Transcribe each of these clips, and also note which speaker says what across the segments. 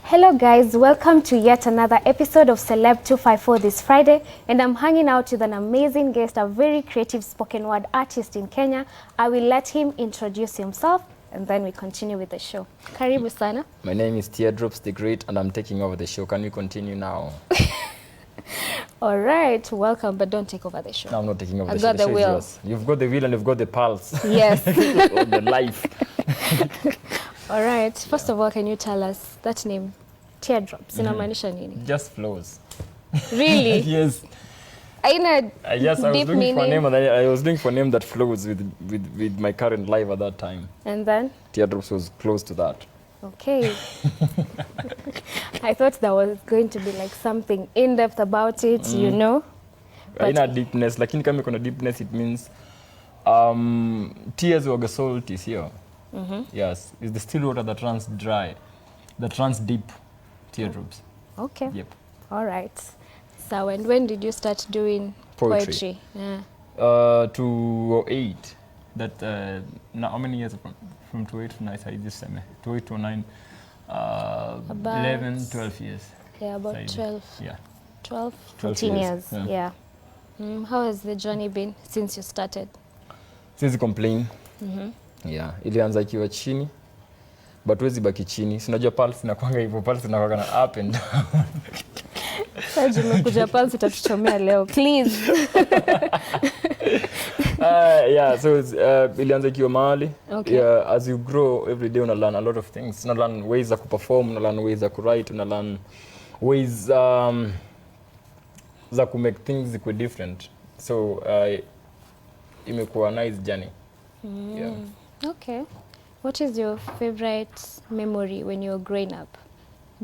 Speaker 1: Hello guys, welcome to yet another episode of Celeb 254 this Friday, and I'm hanging out with an amazing guest, a very creative spoken word artist in Kenya. I will let him introduce himself and then we continue with the show. Karibu sana.
Speaker 2: My name is Teardrops the Great and I'm taking over the show. Can we continue now?
Speaker 1: All right, welcome, but don't take over the show.
Speaker 2: No, I'm not taking over the show.
Speaker 1: Got the wheel.
Speaker 2: You've got the wheel and you've got the pulse.
Speaker 1: Yes.
Speaker 2: Or the life.
Speaker 1: All right, first of all, can you tell us that name, Teardrops, inamaanisha nini?
Speaker 2: Just flows.
Speaker 1: Really?
Speaker 2: Yes.
Speaker 1: Yes,
Speaker 2: I was looking for a name, and I was looking for a name that flows with my current life at that time.
Speaker 1: And then? Teardrops
Speaker 2: was close to that.
Speaker 1: Okay. I thought there was going to be like something in-depth about it, you know?
Speaker 2: In a deepness, lakini kama kuna deepness, it means tears were salty here. Yes, it's the still water that runs dry, that runs deep. Teardrops.
Speaker 1: Okay.
Speaker 2: Yep.
Speaker 1: All right. So, and when did you start doing poetry? Yeah.
Speaker 2: 2008. That now how many years from 2008 to 9? I just say 2008 to 9. 11, 12 years.
Speaker 1: Yeah, about 12.
Speaker 2: Yeah.
Speaker 1: 12, 14 years. Yeah. How has the journey been since you started?
Speaker 2: Since complain. Yeah, ilianza ikiwa chini, but wezi baki chini. Sinajua pulse inakuanga hivyo, pulse inakuanga na up and down.
Speaker 1: Sasa umekuja pulse utatuchomea leo, please.
Speaker 2: Yeah, so ilianza ikiwa mahali.
Speaker 1: Okay.
Speaker 2: Yeah, as you grow every day, una learn a lot of things. Una learn ways za kuperform, una learn ways za write, una learn ways za ku make things equal different. So imekuwa nice journey. Yeah.
Speaker 1: Okay. What is your favorite memory when you were growing up?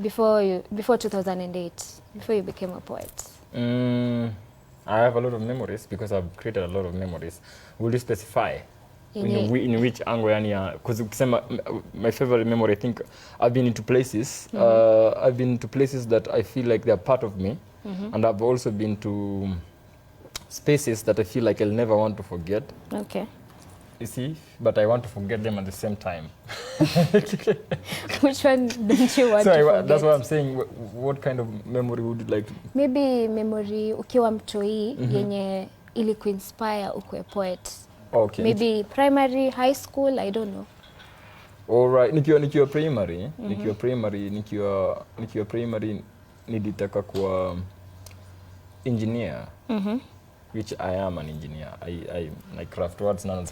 Speaker 1: Before 2008, before you became a poet?
Speaker 2: I have a lot of memories because I've created a lot of memories. Will you specify in which angle? Because my favorite memory, I think I've been into places. I've been to places that I feel like they're part of me, and I've also been to spaces that I feel like I'll never want to forget.
Speaker 1: Okay.
Speaker 2: You see, but I want to forget them at the same time.
Speaker 1: Which one don't you want to forget?
Speaker 2: That's what I'm saying. What kind of memory would you like to?
Speaker 1: Maybe memory ukiwa mtoi yenye ili kuinspire ukwe poet.
Speaker 2: Okay.
Speaker 1: Maybe primary, high school, I don't know.
Speaker 2: All right. Nikiwa primary, nikiwa primary nilitaka kuwa engineer. Which I am an engineer. I craft words na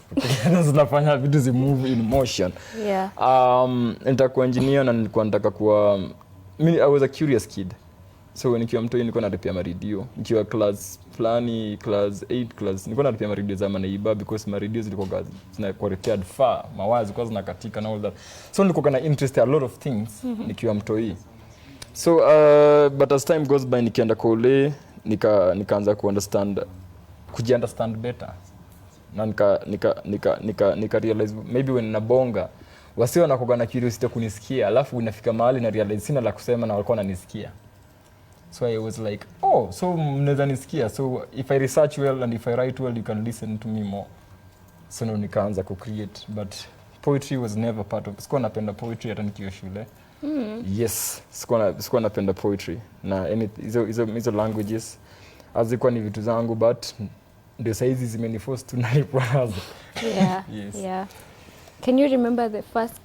Speaker 2: nafanya vitu zi move in motion.
Speaker 1: Yeah.
Speaker 2: Nitakuwa engineer na nilikuwa nataka kuwa I was a curious kid. So nikiwa mtoi nilikuwa naripia radio. Nikiwa class 8 class nilikuwa naripia radio za manaiba because radio zilikuwa zinakuwa repaired far. Mawazo zilikuwa zinakatika and all that. So nilikuwa na interest a lot of things nikiwa mtoi. So but as time goes by nikienda kole nikaanza kuji-understand better. Na nika realize maybe when nabonga wasio wanakuwa na curiosity kunisikia, alafu unafika mahali na realize sina la kusema na walikuwa wananisikia. So I was like, oh, so mnaweza nisikia. So if I research well and if I write well, you can listen to me more. So nikaanza ku-create, but poetry was never part of. Sikuwa napenda poetry hata nikiwa shule. Yes, sikuwa napenda poetry na hizo languages hazikuwa ni vitu zangu, but ndio saizi zimeniforce to naliponazo.
Speaker 1: Yeah.
Speaker 2: Yes.
Speaker 1: Yeah. Can you remember the first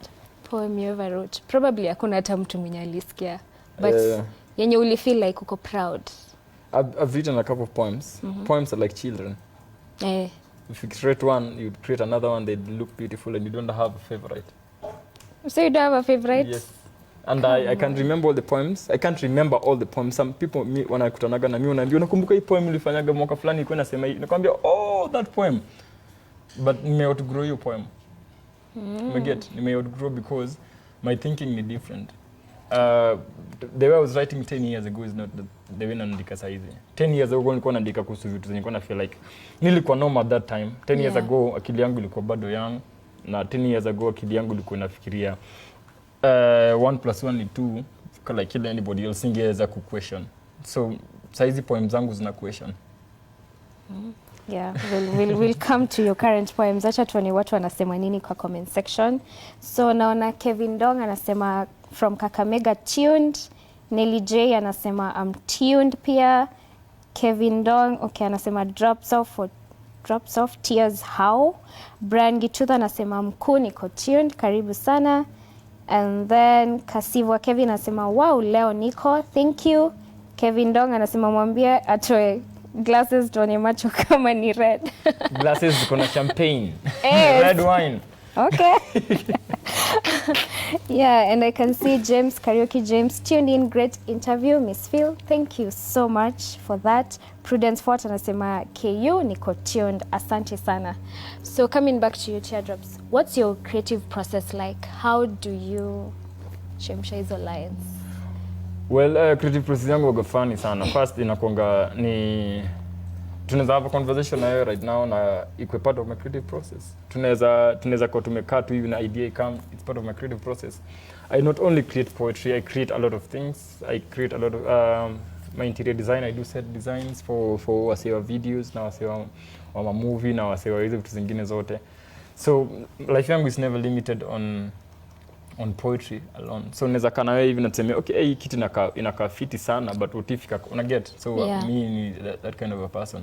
Speaker 1: poem you ever wrote? Probably hakuna hata mtu mwenye alisikia, but yenye uli feel like uko proud.
Speaker 2: I've written a couple of poems. Poems are like children. If you create one, you create another one, they look beautiful and you don't have a favorite.
Speaker 1: So you don't have a favorite?
Speaker 2: Yes. And I can't remember all the poems. I can't remember all the poems. Some people wanakutanaga na mimi wanaambia unakumbuka hii poem ulifanyaga mwaka fulani ilikuwa inasema hii. Nakwambia oh that poem. But nimeoutgrow hiyo poem. Nimeoutgrow because my thinking is different. The way I was writing 10 years ago is not the way naandika saizi. 10 years ago nilikuwa naandika kuhusu vitu zenye nilikuwa na feel like nilikuwa normal at that time. 10 years ago akili yangu ilikuwa bado young na 10 years ago akili yangu ilikuwa inafikiria 1 + 1 ni 2 like kill anybody else singeweza ku question. So saizi poems zangu zina question.
Speaker 1: Yeah, we'll come to your current poems. Acha tuone watu wanasema nini kwa comment section. So naona Kevin Dong anasema from Kakamega tuned. Nelly J anasema I'm tuned pia. Kevin Dong okay anasema drops off tears how. Brian Gitudha anasema mkuu niko tuned, karibu sana. And then Kasivwa Kevin anasema wow leo niko, thank you. Kevin Dong anasema mwambie atoe glasses tuone macho kama ni red.
Speaker 2: Glasses ziko na champagne.
Speaker 1: Yes.
Speaker 2: Red wine.
Speaker 1: Okay. Yeah, and I can see James Karaoke James tuned in. Great interview, Miss Phil. Thank you so much for that. Prudence Fort anasema KU niko tuned. Asante sana. So coming back to you, Teardrops, what's your creative process like? How do you chemsha hizo lines?
Speaker 2: Well, creative process yangu waga funny sana. First inakuanga ni tunaweza have a conversation na right now na iko part of my creative process. Tunaweza kwa tumekaa tu hivi na idea come, it's part of my creative process. I not only create poetry, I create a lot of things. I create a lot of my interior design. I do set designs for wasewa videos na wasewa wa movie na wasewa hizo vitu zingine zote. So life yangu is never limited on poetry alone. So naweza kana wewe hivi natemea okay hii kitu inakaa fiti sana but utifika una get. So me ni that kind of a person.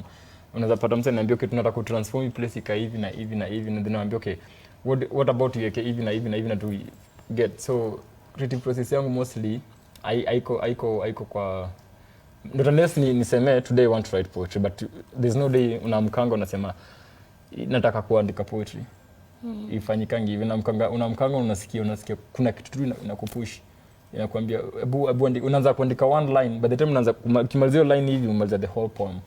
Speaker 2: Unaweza pata mtu ananiambia okay tunataka ku transform place ika hivi na hivi na hivi na then naambia okay what about you hivi na hivi na hivi na to get. So creative process yangu mostly aiko kwa not unless niseme today I want to write poetry but there's no day unamkanga unasema nataka kuandika poetry. Ifanyikangi hivi unamkanga unasikia kuna kitu tu inakupush inakwambia ebu unaanza kuandika one line by the time unaanza kumalizia line hivi umaliza the whole poem.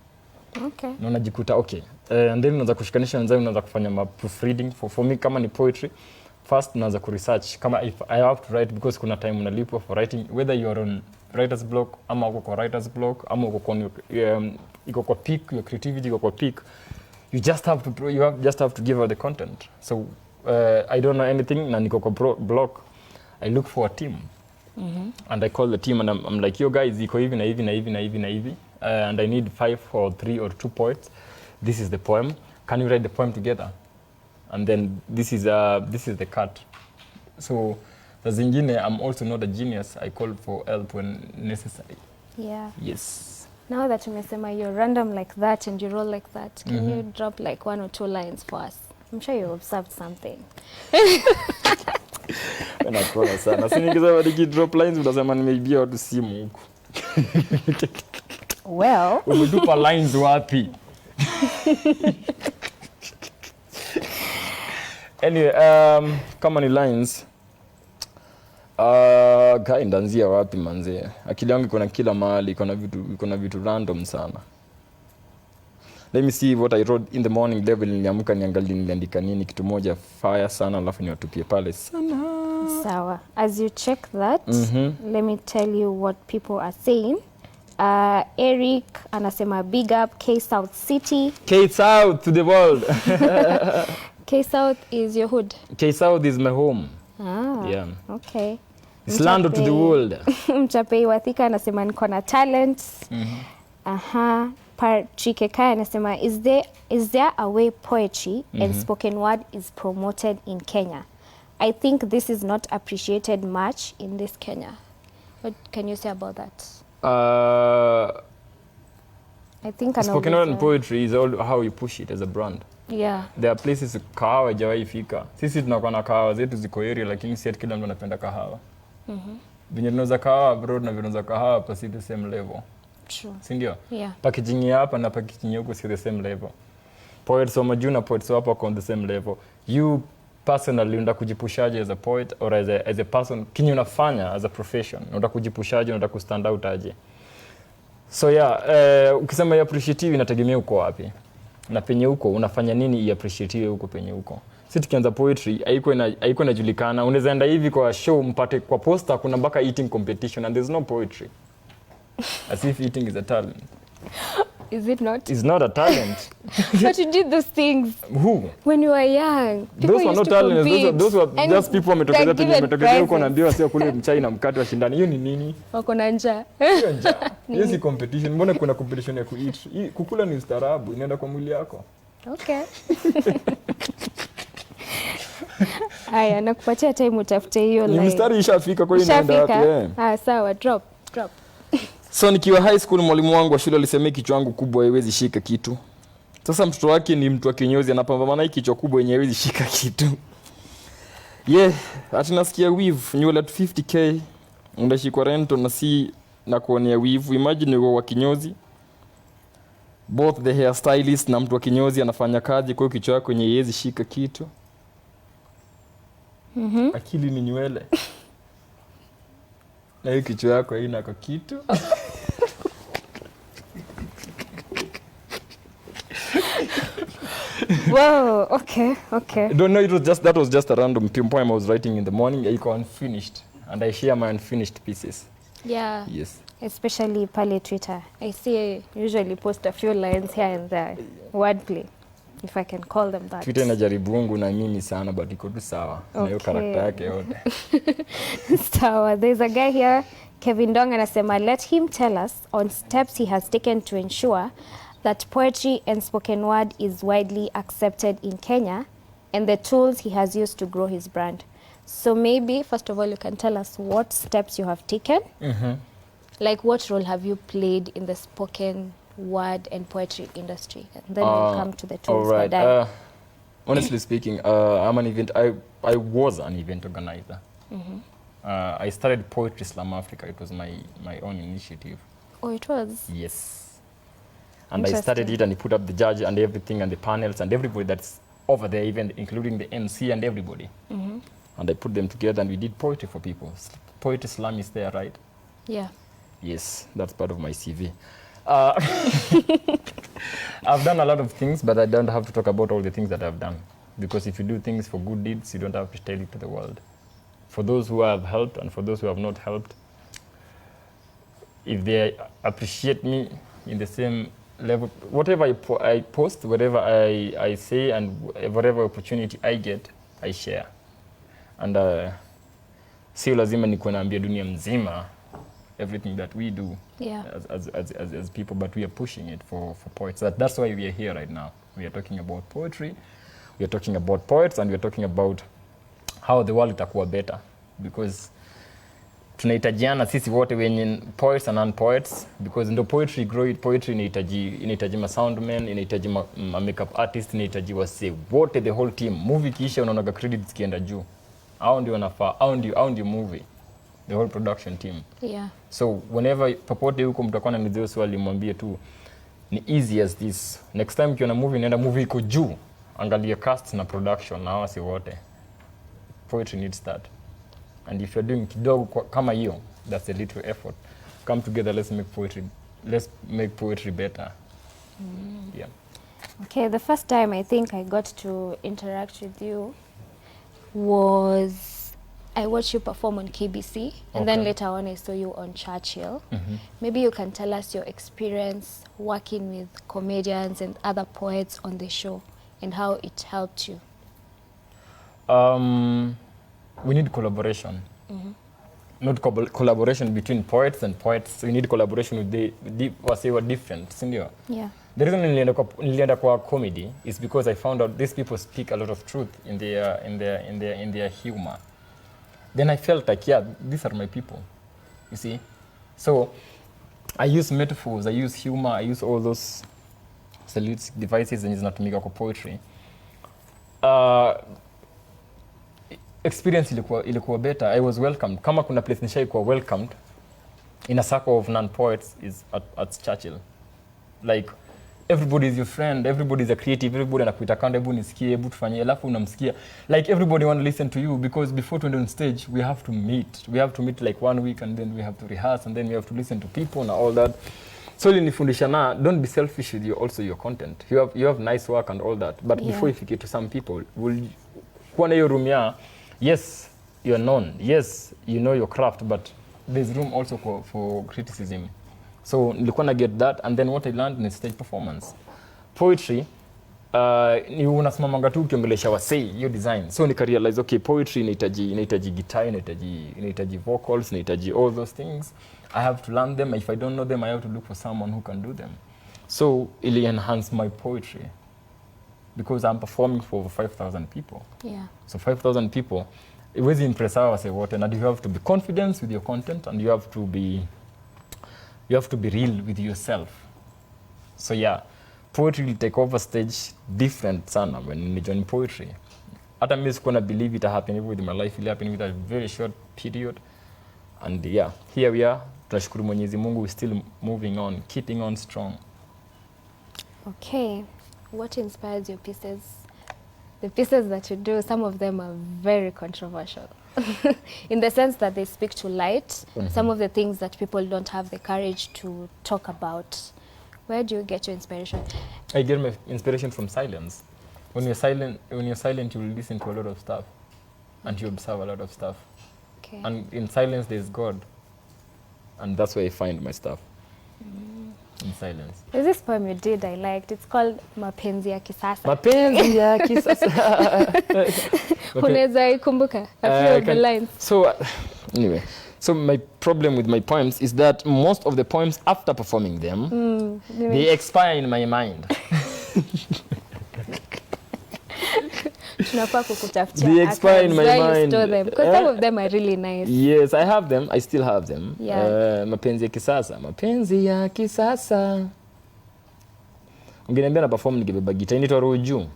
Speaker 1: Okay.
Speaker 2: Na unajikuta okay and then unaanza kushikanisha nzao unaanza kufanya proofreading for me kama ni poetry first unaanza ku research kama if I have to write because kuna time unalipwa for writing whether you are on writer's block ama uko kwa writer's block ama uko iko kwa peak your creativity iko kwa peak. You just have to give her the content. So I don't know anything na niko kwa blog. I look for a team. And I call the team and I'm like yo guys iko hivi na hivi na hivi na hivi na hivi and I need 5 or 3 or 2 poets. This is the poem. Can you write the poem together? And then this is the cut. So the zingine I'm also not a genius. I call for help when necessary.
Speaker 1: Yeah.
Speaker 2: Yes.
Speaker 1: Now that umesema you're random like that and you roll like that, can you drop like 1 or 2 lines for us? I'm sure you observed something.
Speaker 2: Nakona sana. Sisi nikisema niki drop lines utasema nimeibia watu simu huko.
Speaker 1: Well,
Speaker 2: umetupa lines wapi? Anyway, kama ni lines guy ndanzia wapi manze? Akili yangu iko na kila mahali, iko na vitu random sana. Let me see what I wrote in the morning. Level niliamka niangalie niliandika nini kitu moja fire sana alafu niwatupie pale sana.
Speaker 1: Sawa. As you check that, let me tell you what people are saying. Eric anasema big up K South City.
Speaker 2: K South to the world.
Speaker 1: K South is your hood.
Speaker 2: K South is my home. Yeah.
Speaker 1: Okay.
Speaker 2: It's land to the world.
Speaker 1: Mchapei Wathika anasema niko na talent. Patrick Kaya anasema is there a way poetry and spoken word is promoted in Kenya? I think this is not appreciated much in this Kenya. What can you say about that? I think
Speaker 2: spoken word and poetry is all how you push it as a brand.
Speaker 1: Yeah.
Speaker 2: There are places kahawa hajawahi fika. Sisi tunakuwa na kahawa zetu ziko area lakini si kila mtu anapenda kahawa. Vinyo tunauza kahawa abroad na vinauza kahawa pa si the same level.
Speaker 1: True.
Speaker 2: Si ndio?
Speaker 1: Yeah.
Speaker 2: Packaging hapa na packaging huko si the same level. Poets wa majuna poets hapa on the same level. You personally unataka kujipushaje as a poet or as a person kinyo unafanya as a profession? Unataka kujipushaje, unataka ku stand out aje? So yeah, ukisema appreciative inategemea uko wapi. Na penye uko unafanya nini appreciative huko penye uko. Sisi tukianza poetry haiko inajulikana. Unaweza enda hivi kwa show mpate kwa poster kuna mpaka eating competition and there's no poetry. As if eating is a talent.
Speaker 1: Is it not?
Speaker 2: It's not a talent.
Speaker 1: But you did those things.
Speaker 2: Who?
Speaker 1: When you were young.
Speaker 2: Those were not talents. Those were just people wametokezea penye wametokezea huko naambiwa sio kule mchai na mkate wa shindani. Hiyo ni nini?
Speaker 1: Wako na njaa.
Speaker 2: Hiyo njaa. Hiyo si competition. Mbona kuna competition ya kueat? Kukula ni ustaarabu, inaenda kwa mwili yako.
Speaker 1: Okay. Haya, nakupatia time utafute hiyo line.
Speaker 2: Ni mstari ishafika kwa hiyo inaenda wapi?
Speaker 1: Sawa, drop.
Speaker 2: So nikiwa high school mwalimu wangu wa shule alisema kichwa changu kubwa haiwezi shika kitu. Sasa mtoto wake ni mtu wa kinyozi anapambana na kichwa kubwa yenye haiwezi shika kitu. Ati nasikia weave nywele 50k undashikwa rento na si na kuonea weave. Imagine uko wa kinyozi. Both the hairstylist na mtu wa kinyozi anafanya kazi kwa kichwa yako yenye haiwezi shika kitu. Akili ni nywele. Na hiyo kichwa yako haina kitu.
Speaker 1: Wow, okay.
Speaker 2: Don't know, that was just a random poem I was writing in the morning. I unfinished, and I share my unfinished pieces.
Speaker 1: Yeah.
Speaker 2: Yes.
Speaker 1: Especially pale Twitter. I see usually post a few lines here and there. Wordplay, if I can call them that.
Speaker 2: Twitter inajaribu na mimi sana, but iko tu sawa. Na hiyo character yake yote.
Speaker 1: Sawa. There's a guy here, Kevin Dong, anasema let him tell us on steps he has taken to ensure that poetry and spoken word is widely accepted in Kenya and the tools he has used to grow his brand. So maybe, first of all, you can tell us what steps you have taken. Like what role have you played in the spoken word and poetry industry? And then we'll come to the tools.
Speaker 2: All right. Honestly speaking, I'm an event. I was an event organizer. I started Poetry Slam Africa. It was my own initiative.
Speaker 1: Oh, it was?
Speaker 2: Yes. And I started it and I put up the judge and everything and the panels and everybody that's over there, even including the MC and everybody. And I put them together and we did poetry for people. Poetry Slam is there, right?
Speaker 1: Yeah.
Speaker 2: Yes, that's part of my CV. I've done a lot of things, but I don't have to talk about all the things that I've done. Because if you do things for good deeds, you don't have to tell it to the world. For those who have helped and for those who have not helped, if they appreciate me in the same level, whatever I post, whatever I say, and whatever opportunity I get, I share. And sio lazima nikuwe naambia dunia mzima everything that we do as people, but we are pushing it for poets. That's why we are here right now. We are talking about poetry, we are talking about poets, and we are talking about how the world itakuwa better, because tunahitajiana sisi wote wenye poets and non-poets, because ndo poetry grow it. Poetry inahitaji ma soundmen, inahitaji ma makeup artist, inahitaji wase wote, the whole team. Movie kisha unaona credits kienda juu, hao ndio wanafaa, hao ndio movie, the whole production team.
Speaker 1: Yeah.
Speaker 2: So whenever popote huko mtakuwa na nizio swali, mwambie tu ni easy as this. Next time ukiona movie inaenda movie iko juu, angalia cast na production na wase wote. Poetry needs that. And if you're doing kidogo kama hiyo, that's a little effort. Come together, let's make poetry better. Yeah.
Speaker 1: Okay, the first time I think I got to interact with you was I watched you perform on KBC, and then later on I saw you on Churchill. Maybe you can tell us your experience working with comedians and other poets on the show and how it helped you.
Speaker 2: We need collaboration. Not collaboration between poets and poets. We need collaboration with the wase wa different, sindio?
Speaker 1: Yeah.
Speaker 2: The reason nilienda kwa comedy is because I found out these people speak a lot of truth in their humor. Then I felt like, yeah, these are my people. You see? So I use metaphors, I use humor, I use all those stylistic devices and zinatumika kwa poetry. Experience ilikuwa better. I was welcomed. Kama kuna place nishaikuwa welcomed in a circle of non-poets is at Churchill. Like, everybody is your friend, everybody is a creative, everybody anakuita kando, hebu nisikie, hebu tufanye, alafu unamsikia. Like, everybody want to listen to you because before to on stage, we have to meet. We have to meet like 1 week and then we have to rehearse and then we have to listen to people and all that. So ilinifundisha na, don't be selfish with your content. You have nice work and all that. But before you get to some people, kuwa na hiyo room ya, yes, you're known. Yes, you know your craft, but there's room also for criticism. So nilikuwa na get that, and then what I learned in stage performance. Poetry, ni unasimamanga tu ukiongelesha wasee hiyo design. So nika realize okay, poetry inahitaji guitar, inahitaji vocals, inahitaji all those things. I have to learn them. If I don't know them, I have to look for someone who can do them. So it enhance my poetry because I'm performing for over 5,000 people.
Speaker 1: Yeah.
Speaker 2: So 5,000 people, it was impress our say what, and you have to be confident with your content, and you have to be real with yourself. So yeah, poetry will take over stage different sana when you join poetry. Hata mimi sikuwa na believe it happen with my life, it happened with a very short period. And yeah, here we are. Tunashukuru Mwenyezi Mungu, we still moving on, keeping on strong.
Speaker 1: Okay, what inspires your pieces? The pieces that you do, some of them are very controversial in the sense that they speak to light, some of the things that people don't have the courage to talk about. Where do you get your inspiration?
Speaker 2: I get my inspiration from silence. When you're silent, you will listen to a lot of stuff and you observe a lot of stuff.
Speaker 1: Okay.
Speaker 2: And in silence there's God. And that's where I find my stuff. In silence.
Speaker 1: There's this poem you did I liked. It's called Mapenzi ya Kisasa.
Speaker 2: Mapenzi ya kisasa.
Speaker 1: Unaweza ikumbuka a few of the lines?
Speaker 2: So anyway, so my problem with my poems is that most of the poems after performing them, they expire in my mind.
Speaker 1: Tunafaa kukutafutia.
Speaker 2: They expire in my mind.
Speaker 1: Because some of them are really nice.
Speaker 2: Yes, I have them. I still have them.
Speaker 1: Yeah.
Speaker 2: Mapenzi ya kisasa. Mapenzi ya kisasa. Ungeniambia na perform nikibeba gitaa inaitwa Roju.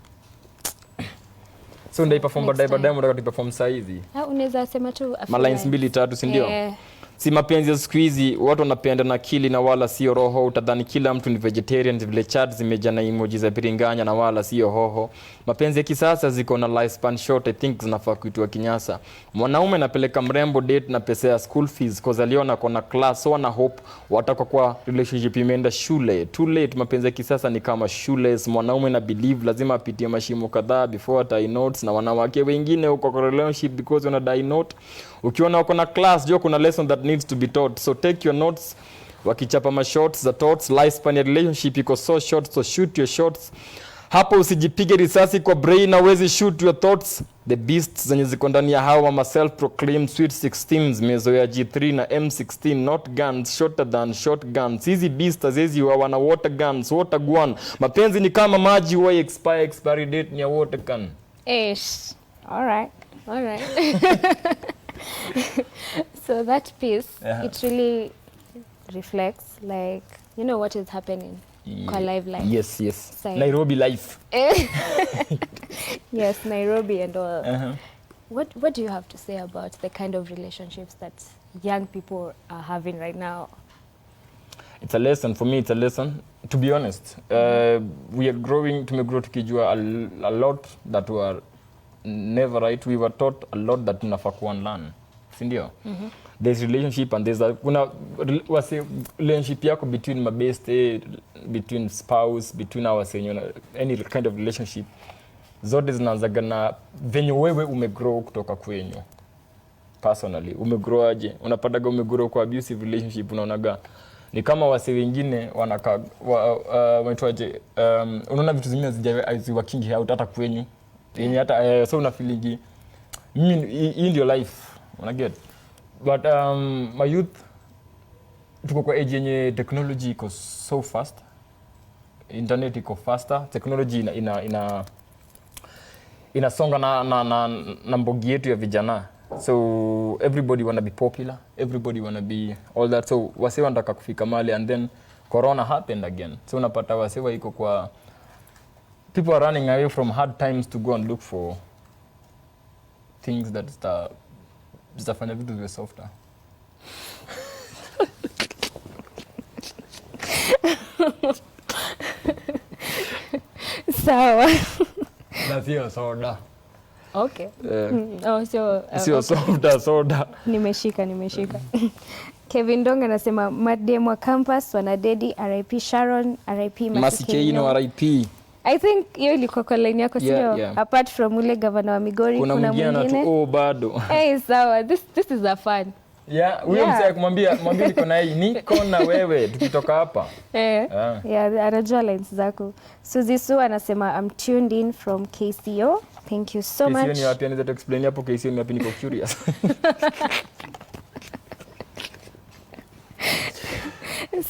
Speaker 2: So ndai perform baadaye mtaka perform saa hizi.
Speaker 1: Unaweza sema tu
Speaker 2: ma lines 2-3 si ndio? Si mapenzi ya siku hizi watu wanapenda na akili na wala sio roho. Utadhani kila mtu ni vegetarian, vile chat zimejaa na emoji za biringanya na wala sio hoho. Mapenzi ya kisasa ziko na lifespan short, I think zinafaa kuitwa kinyasa. Mwanaume anapeleka mrembo date na pesa ya school fees cause aliona kona class, so ana hope watakuwa kwa relationship imeenda shule. Too late, mapenzi ya kisasa ni kama shoeless. Mwanaume na believe lazima apitie mashimo kadhaa before atai notes, na wanawake wengine uko kwa relationship because wana die note. Ukiona uko na class, jua kuna lesson that needs to be taught. So take your notes. Wakichapa ma shots za thoughts, lifespan ya relationship iko so short, so shoot your shots. Hapo usijipige risasi kwa brain, na wezi shoot your thoughts. The beasts zenye ziko ndani ya hawa ma self proclaimed sweet 16s, mezoea G3 na M16, not guns shorter than shotguns. Hizi beasts haziwezi wana water guns, water gun. Mapenzi ni kama maji huwa expiry date ni ya water can.
Speaker 1: Ish. All right. So that piece, it really reflects, like, you know what is happening kwa live life.
Speaker 2: Yes. So, Nairobi life.
Speaker 1: Yes, Nairobi and all. What do you have to say about the kind of relationships that young people are having right now?
Speaker 2: It's a lesson. For me, it's a lesson. To be honest, we are growing, tumegrow tukijua a lot that were never right. We were taught a lot that tunafaa kuunlearn. Sindio? There's relationship and there's kuna relationship yako between my best, between spouse, between our senior, any kind of relationship. Zote zinaanzaga na venye wewe umegrow kutoka kwenyu. Personally, umegrow aje? Unapataga umegrow kwa abusive relationship, unaonaga ni kama wase wengine wanakaa waitwaje, unaona vitu zingine ziwa kingi out hata kwenyu. Yenye hata so una feeling mimi in your life, una get. But my youth tuko kwa age yenye technology iko so fast. Internet iko faster, technology inasonga na mbogi yetu ya vijana. So everybody wanna be popular, everybody wanna be all that. So wase wanataka kufika mali, and then corona happened again. So unapata wase wa iko kwa people are running away from hard times to go and look for things that zitafanya vitu viwe softer.
Speaker 1: Sawa.
Speaker 2: Na sio soda.
Speaker 1: Okay.
Speaker 2: Sio soda.
Speaker 1: Nimeshika. Kevin Dong anasema mademo campus wanadedi, RIP Sharon, RIP
Speaker 2: Masikeino, RIP.
Speaker 1: I think hiyo ilikuwa kwa line yako, sio? Yeah. Apart from ule governor wa Migori, kuna mwingine
Speaker 2: bado.
Speaker 1: Sawa. This is a fun.
Speaker 2: Yeah, huyo msee kumwambia niko na hii, niko na wewe tukitoka hapa.
Speaker 1: Yeah, anajua lines zako. Suzy Su anasema I'm tuned in from KCO. Thank you so much.
Speaker 2: KCO ni wapi? Anaweza explain hapo KCO ni wapi? Niko curious.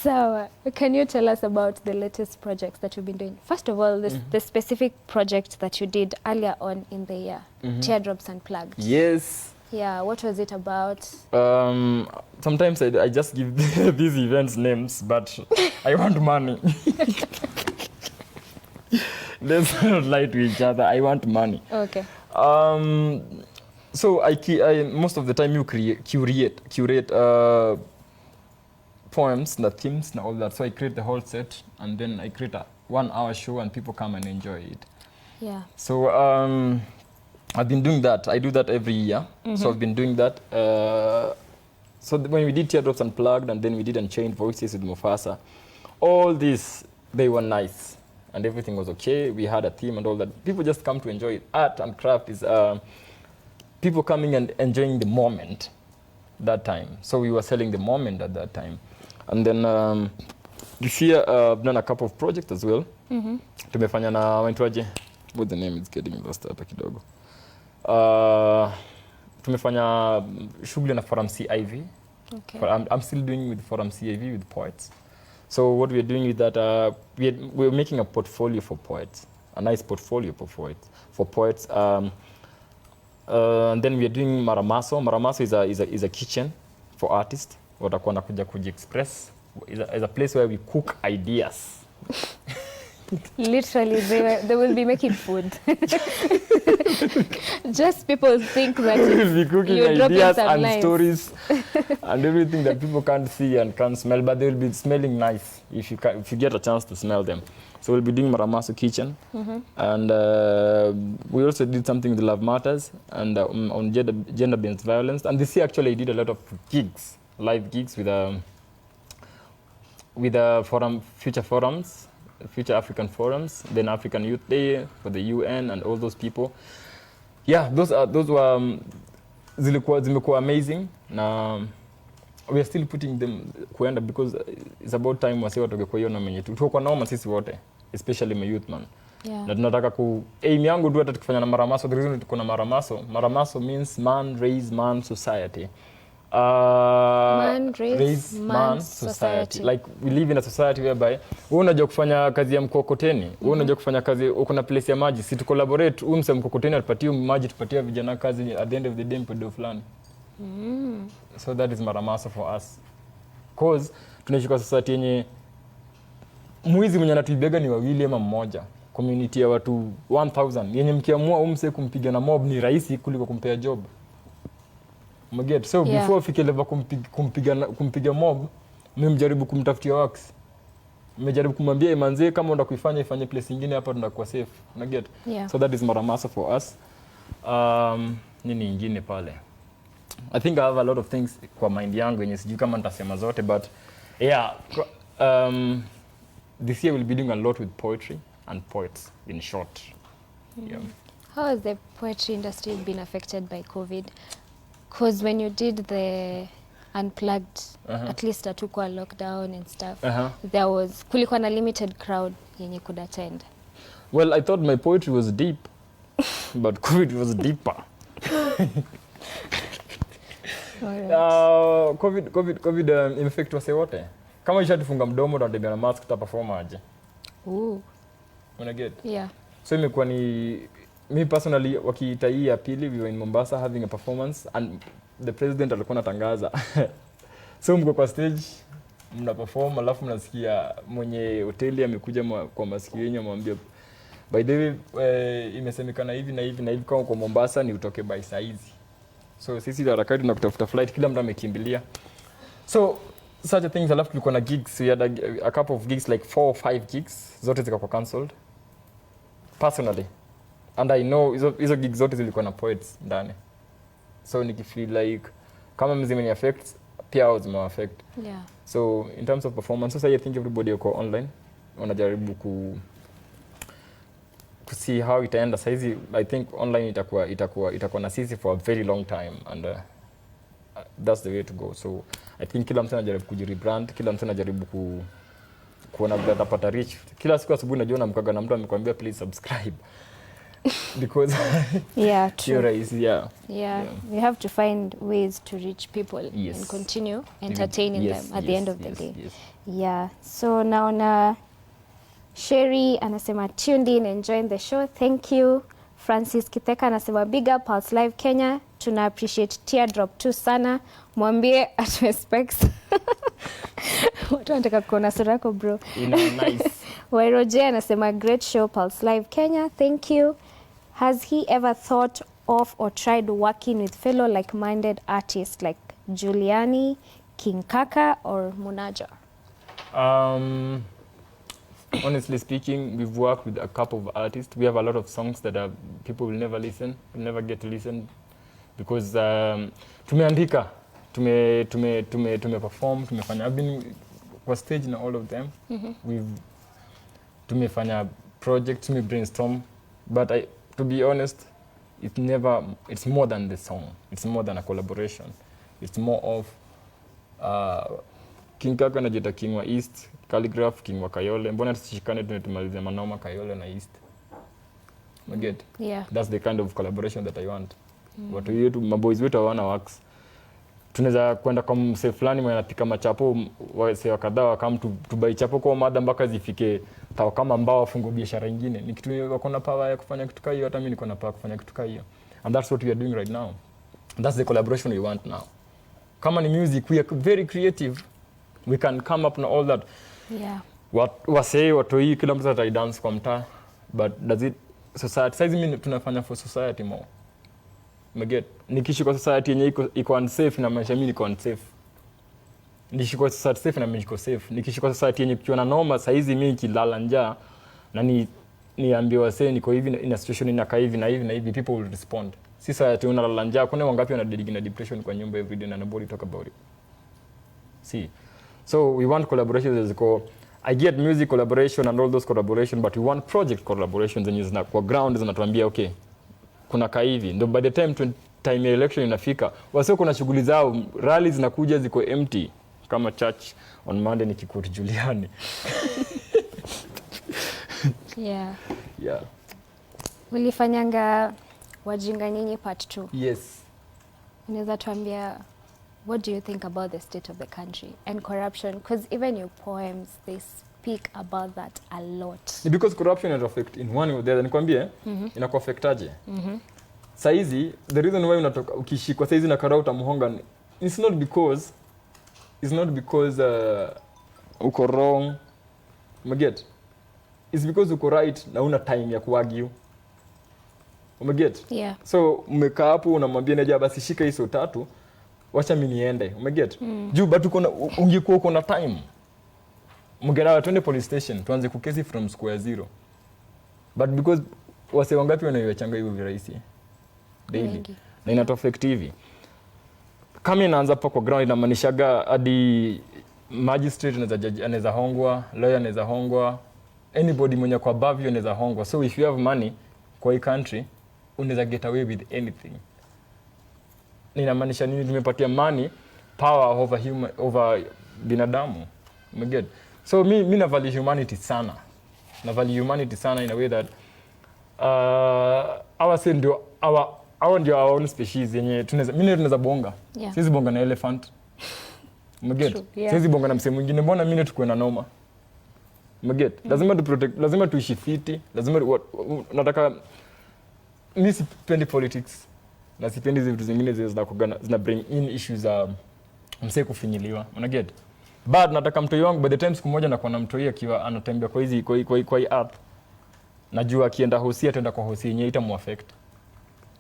Speaker 1: So, can you tell us about the latest projects that you've been doing? First of all, the specific project that you did earlier on in the year, Teardrops Unplugged.
Speaker 2: Yes.
Speaker 1: Yeah, what was it about?
Speaker 2: Sometimes I just give these events names, but I want money. Let's not lie to each other. I want money.
Speaker 1: Okay.
Speaker 2: So I most of the time you curate poems, the themes, and all that. So I create the whole set, and then I create a 1 hour show, and people come and enjoy it.
Speaker 1: Yeah.
Speaker 2: So I've been doing that. I do that every year. So I've been doing that. So when we did Teardrops Unplugged, and then we did Unchained Voices with Mufasa, all these, they were nice. And everything was okay. We had a theme and all that. People just come to enjoy it. Art and craft is people coming and enjoying the moment that time. So we were selling the moment at that time. And then this year I've done a couple of projects as well. Tumefanya na waitwaje? What the name is getting lost hapa kidogo. Tumefanya shughuli na Forum CIV.
Speaker 1: Okay.
Speaker 2: I'm still doing with Forum CIV with poets. So what we're doing with that, we're making a portfolio for poets, a nice portfolio for poets. And then we're doing Maramaso. Maramaso is a kitchen for artists. Watakuwa nakuja kuji-express. Is a place where we cook ideas.
Speaker 1: Literally, they will be making food. Just people think that
Speaker 2: we'll be cooking ideas and
Speaker 1: lines.
Speaker 2: Stories and everything that people can't see and can't smell, but they will be smelling nice if you get a chance to smell them. So we'll be doing Maramaso Kitchen, and we also did something with Love Matters and on gender-based violence. And this year actually I did a lot of gigs, live gigs with future forums. Future African Forums, then African Youth Day for the UN and all those people. Yeah, those were zimekuwa amazing, na we are still putting them kuenda because it's about time wase watoke kwa hiyo na menye tuko nao sisi wote, especially my youth man.
Speaker 1: Yeah.
Speaker 2: Na tunataka aim yangu tu hata tukifanya na Maramaso, the reason tuko na Maramaso means man raise man society.
Speaker 1: Man raise man society.
Speaker 2: Like we live in a society whereby wewe unajua kufanya kazi ya mkokoteni, wewe unajua kufanya kazi, uko na place ya maji, si tu collaborate, mse mkokoteni atupatie maji, tupatie vijana kazi, at the end of the day mpedo fulani. So that is Maramaso for us, cause tunaishi kwa society yenye mwizi mwenye anatuibega ni wawili ama mmoja, community ya watu 1000 yenye mkiamua mse kumpiga na mob ni rahisi kuliko kumpea job. Maget. So before ufike level kumpiga mob, mmejaribu kumtafutia works. Mmejaribu kumwambia manze kama unataka kuifanya ifanye place nyingine hapa tunakuwa safe. Maget. So that is Maramaso for us. Nini nyingine pale? I think I have a lot of things kwa mind yangu yenye sijui kama nitasema zote, but yeah, this year we'll be doing a lot with poetry and poets in short. Yeah.
Speaker 1: How has the poetry industry been affected by COVID? Because when you did the Unplugged, at least atukwa lockdown and stuff, there was kulikuwa na limited crowd yenye could attend.
Speaker 2: Well, I thought my poetry was deep, but COVID was deeper. COVID imeaffect wase wote. Kama ishatufunga mdomo na ndemea na mask ta perform aje. Una get?
Speaker 1: Yeah.
Speaker 2: So imekuwa ni me personally wakiita hii ya pili, we were in Mombasa having a performance and the president alikuwa anatangaza. So mko kwa stage mna perform, alafu mnasikia mwenye hoteli amekuja kwa masikio yenu amwambia by the way imesemekana hivi na hivi na hivi kwa Mombasa ni utoke by saizi. So sisi harakati na kutafuta flight, kila mtu amekimbilia. So such a things, alafu tulikuwa na gigs, we had a couple of gigs like 4 or 5 gigs, zote zikakuwa cancelled personally. And I know hizo gigs zote zilikuwa na poets ndani. So nikifeel like kama mzima ni affect, pia hao zime affect.
Speaker 1: Yeah.
Speaker 2: So in terms of performance, so I think everybody wako online. Wanajaribu ku see how itaenda. Saizi I think online itakuwa na sisi for a very long time, and that's the way to go. So I think kila mtu anajaribu kujirebrand, kila mtu anajaribu kuona vile atapata reach. Kila siku asubuhi najiona mkaga na mtu amekwambia please subscribe. Because
Speaker 1: yeah, true.
Speaker 2: Yeah.
Speaker 1: We have to find ways to reach people
Speaker 2: Yes.
Speaker 1: and continue entertaining
Speaker 2: Yes,
Speaker 1: them at the end of the
Speaker 2: yes,
Speaker 1: day.
Speaker 2: yes.
Speaker 1: Yeah. So naona Sherry anasema tuned in, enjoying the show. Thank you. Francis Kitheka anasema big up Pulse Live Kenya. Tuna appreciate Teardrop tu sana. Mwambie atwe specs. Watu wanataka kuona sura yako bro.
Speaker 2: Nice.
Speaker 1: Wairoje anasema great show Pulse Live Kenya. Thank you. Has he ever thought of or tried working with fellow like-minded artists like Juliani, King Kaka or Munaja?
Speaker 2: Honestly speaking, we've worked with a couple of artists. We have a lot of songs that people will never listen, will never get to listen, because tumeandika, tumeperform, tumefanya. I've been kwa stage na all of them. Tumefanya projects, tume brainstorm, but to be honest, it's more than the song. It's more than a collaboration. It's more of King Kaka najita King wa East, Calligraph, King wa Kayole. Mbona tusishikane tumalize manoma Kayole na East? Get?
Speaker 1: Yeah.
Speaker 2: That's the kind of collaboration that I want. Watu yetu, maboys wetu hawana works. Tunaweza kwenda kwa mse fulani mwenye anapika machapo, wase wakadhaa wakam tubai chapo kwa mada mpaka zifike tao kama mbao wafungue biashara nyingine. Ni kitu wako na power ya kufanya kitu kama hiyo, hata mimi niko na power kufanya kitu kama hiyo. And that's what we are doing right now. That's the collaboration we want now. Kama ni music, we are very creative. We can come up na all that.
Speaker 1: Yeah.
Speaker 2: Wasee watoi kila mtu atai dance kwa mtaa, but does it society size mimi tunafanya for society more. Maget nikishi kwa society yenye iko unsafe na maisha mimi niko unsafe. Nikishi kwa society safe na mimi niko safe. Nikishi kwa society yenye kiona noma saizi mimi kilala njaa na niambiwa wasee niko hivi in a situation inakaa hivi na hivi na hivi, people will respond. Si society unalala njaa, kuna wangapi wana dealing na depression kwa nyumba every day na nobody talk about it. See. So we want collaborations as go. I get music collaboration and all those collaboration, but we want project collaborations zenye zina kwa ground zinatuambia okay, kuna kaivi ndio by the time ya election inafika wasio kuna shughuli zao, rallies zinakuja ziko empty kama church on Monday ni Kikuti Juliani.
Speaker 1: Yeah.
Speaker 2: Yeah.
Speaker 1: Ulifanyanga Wajinga Nyinyi part 2.
Speaker 2: Yes.
Speaker 1: Unaweza tuambia what do you think about the state of the country and corruption? Because even your poems, they speak about that a lot.
Speaker 2: Because corruption is affect in one or the other. Nikwambie, inakuaffectaje? Saizi, the reason why unatoka ukishikwa saizi na karau utamuhonga, it's not because uko wrong. Umeget? It's because uko right na una time ya kuargue. Umeget?
Speaker 1: Yeah.
Speaker 2: So umekaa hapo unamwambia neja basi shika hizo tatu, wacha mimi niende. Umeget? Juu but ungekuwa uko na time. Mgerawa twende police station, tuanze kukesi from square zero. But because wase wangapi wanaiwachanga hivyo virahisi daily na ina affect hivi. Kama inaanza pa kwa ground inamaanishaga hadi magistrate anaweza hongwa, lawyer anaweza hongwa, anybody mwenye kwa above you anaweza hongwa. So if you have money kwa hii country unaweza get away with anything. Inamaanisha nini? Tumepatia money power over binadamu. Umeget? So mi na value humanity sana. Na value humanity sana in a way that our own species yenye tunaweza bonga.
Speaker 1: Yeah.
Speaker 2: Sisi bonga na elephant. Umeget?
Speaker 1: Yeah.
Speaker 2: Sisi bonga na msemo mwingine, mbona mimi tukue na noma? Umeget? Lazima tu protect, lazima tuishi fiti, lazima nataka mimi sipendi politics. Na sipendi vitu zingine zina bring in issues za msee kufinyiliwa. Unaget? But nataka mtoi wangu by the time siku moja nakuwa na mtoi akiwa anatembea kwa hizi kwa hii app. Najua akienda hosi ataenda kwa hosi yenyewe itamuaffect.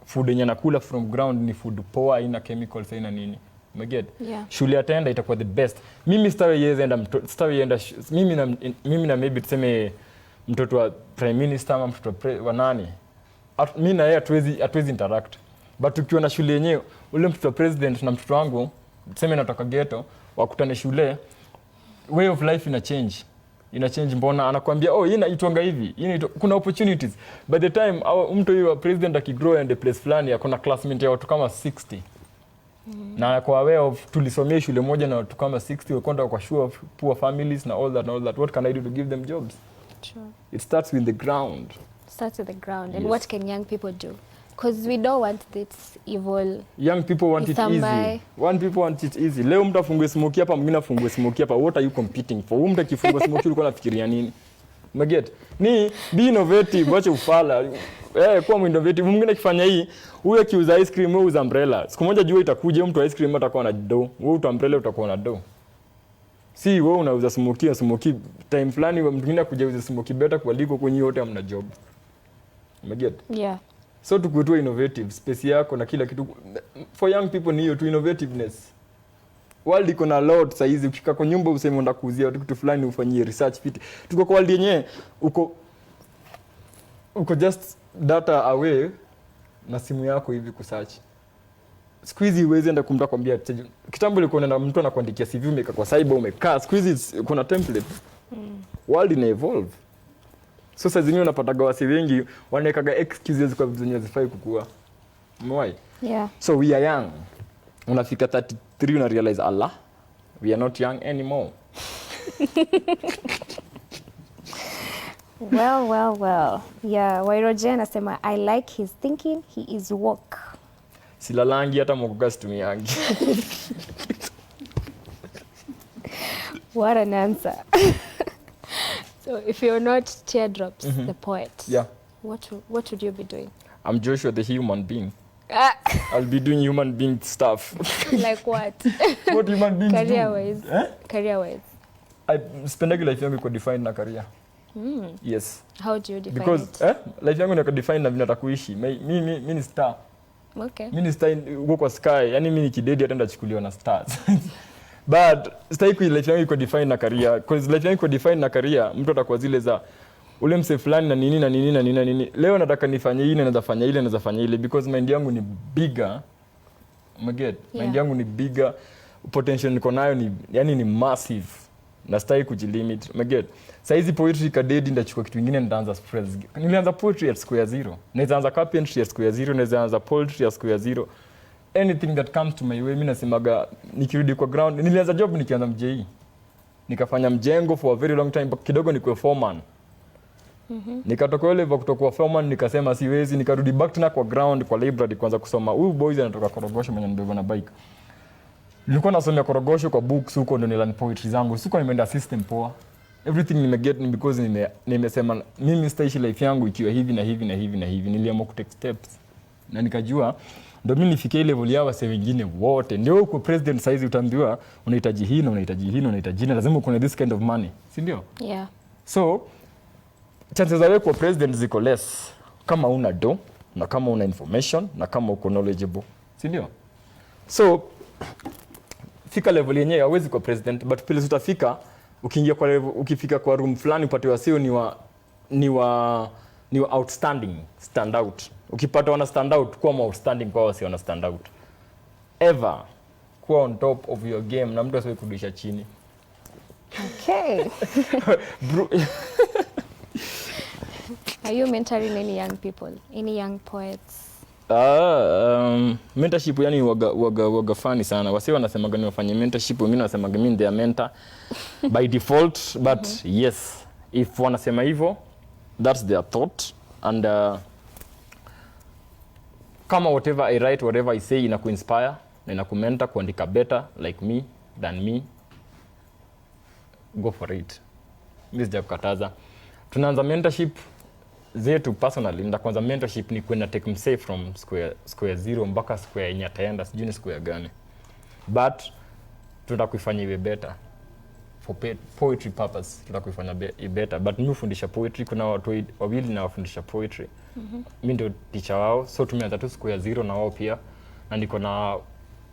Speaker 2: Food yenye nakula from ground ni food poa, haina chemicals, haina nini. Umeget?
Speaker 1: Yeah.
Speaker 2: Shule ataenda itakuwa the best. Mimi mimi na maybe tuseme mtoto wa prime minister ama mtoto wa nani. Mimi na yeye hatuwezi interact. But ukiwa na shule yenyewe ule mtoto wa president na mtoto wangu tuseme natoka ghetto wakutane shule, way of life ina change. Mbona anakuambia hii inaitwanga hivi, kuna opportunities. By the time mtu wa president akigrow and the place fulani akona classmate ya watu kama 60, Na kwa aware of tulisomea shule moja na watu kama 60 wakonda kwa sure of poor families na all that. What can I do to give them jobs?
Speaker 1: True.
Speaker 2: It starts with the ground.
Speaker 1: Starts with the ground. And
Speaker 2: Yes.
Speaker 1: what can young people do? Because we don't want this evil.
Speaker 2: Young people want it easy. People want it easy. Leo mtu afungue smoke hapa, mwingine afungue smoke hapa. What are you competing for? Mtu akifungua smoke ulikuwa unafikiria nini? Umeget? Ni be innovative, wacha ufala. Kuwa innovative. Mwingine akifanya hii, huyo akiuza ice cream, wewe uza umbrella. Siku moja jua itakuja mtu ice cream atakuwa na dough. Wewe uta umbrella utakuwa na dough. Si wewe unauza smoke time fulani mtu mwingine akuja uza smoke better kuliko kwenye yote hamna job. Umeget?
Speaker 1: Yeah.
Speaker 2: So tukuwe innovative, space yako na kila kitu. For young people ni hiyo tu innovativeness. World iko na lot saa hizi, ukifika kwa nyumba useme unataka kuuzia watu kitu fulani ufanyie research fit. Tuko kwa world yenyewe uko just data away na simu yako hivi kusearch. Siku hizi uweze enda kumta kwambia kitambo ilikuwa na mtu anakuandikia CV umeka kwa cyber umekaa. Siku hizi kuna template. World ina evolve. So sasa zingine unapata wasi wengi wanawekaga excuses kwa vitu zenye zifai kukua. Mwai.
Speaker 1: Yeah.
Speaker 2: So we are young. Unafika 33 una realize Allah, we are not young anymore.
Speaker 1: Well. Yeah, Wairoje anasema I like his thinking, he is woke.
Speaker 2: Silalangi hata mogoga situmiangi.
Speaker 1: What an answer. So if you're not Teardrops the Poet,
Speaker 2: Yeah.
Speaker 1: what would you be doing?
Speaker 2: I'm Joshua the human being. I'll be doing human being stuff.
Speaker 1: Like what?
Speaker 2: What human beings
Speaker 1: Career-wise.
Speaker 2: do?
Speaker 1: Career-wise.
Speaker 2: I spendagi life yangu iko defined na career. Yes.
Speaker 1: How do you define
Speaker 2: Because
Speaker 1: it?
Speaker 2: life yangu iko defined na vile natakuishi. Mimi ni star.
Speaker 1: Okay.
Speaker 2: Mimi ni star uko kwa sky. Yani mimi nikidedi hata ndachukuliwa na stars. But stai ku life yangu iko defined na career. Because life yangu iko defined na career, mtu atakuwa zile za ule mse fulani na nini. Leo nataka nifanye hii na naweza fanya ile because mind yangu ni bigger. Umeget?
Speaker 1: Yeah.
Speaker 2: Mind yangu ni bigger. Potential niko nayo ni massive. Na stai kujilimit. Umeget? Sasa hizi poetry kadedi ndachukua kitu kingine nitaanza spread. Nilianza poetry at square zero. Naweza anza carpentry at square zero, naweza anza poetry at square zero. Anything that comes to my way, mimi nasemaga nikirudi kwa ground. Nilianza job nikianza mjei. Nikafanya mjengo for a very long time, kidogo nikuwe foreman. Nikatoka ile kutoka foreman nikasema siwezi, nikarudi back tena kwa ground kwa library kwanza kusoma. Huyu boys anatoka Korogosho mwenye mbeba na bike. Nilikuwa nasomea Korogosho kwa books huko ndo nilan poetry zangu. Sikuwa nimeenda system poa. Everything nimeget ni because nimesema mimi staishi life yangu ikiwa hivi na hivi. Niliamua ku take steps. Na nikajua ndo mimi nifikie level ya wase wengine wote. Ndio uko president size utaambiwa unahitaji hii na unahitaji lazima uko na this kind of money. Si ndio?
Speaker 1: Yeah.
Speaker 2: So chances za wewe kwa president ziko less kama una do na kama una information na kama uko knowledgeable. Si ndio? So fika level yenyewe hauwezi kwa president but pale utafika ukiingia kwa level, ukifika kwa room fulani upate wasio ni wa outstanding, stand out. Ukipata wana stand out kwa outstanding kwa wasio wana stand out. Ever kuwa on top of your game na mtu asiwe kurudisha chini.
Speaker 1: Okay. Are you mentoring any young people? Any young poets?
Speaker 2: Mentorship yani waga funny sana. Wasi wanasemaga ni wafanye mentorship, mimi nasemaga mimi their mentor by default, but yes, if wanasema hivyo, that's their thought and kama whatever I write, whatever I say inakuinspire na inakumentor kuandika better like me than me, go for it. Mimi sijakukataza. Tunaanza mentorship zetu personally, ndio kwanza mentorship ni kwenda take msee from square zero mpaka square yenye ataenda, sijui ni square gani. But tutakuifanya iwe better for poetry purpose, tutakuifanya better. But mimi hufundisha poetry, kuna watu wawili na wafundisha poetry. Mimi ndio teacher wao, so tumeanza tu square zero na wao pia, na niko na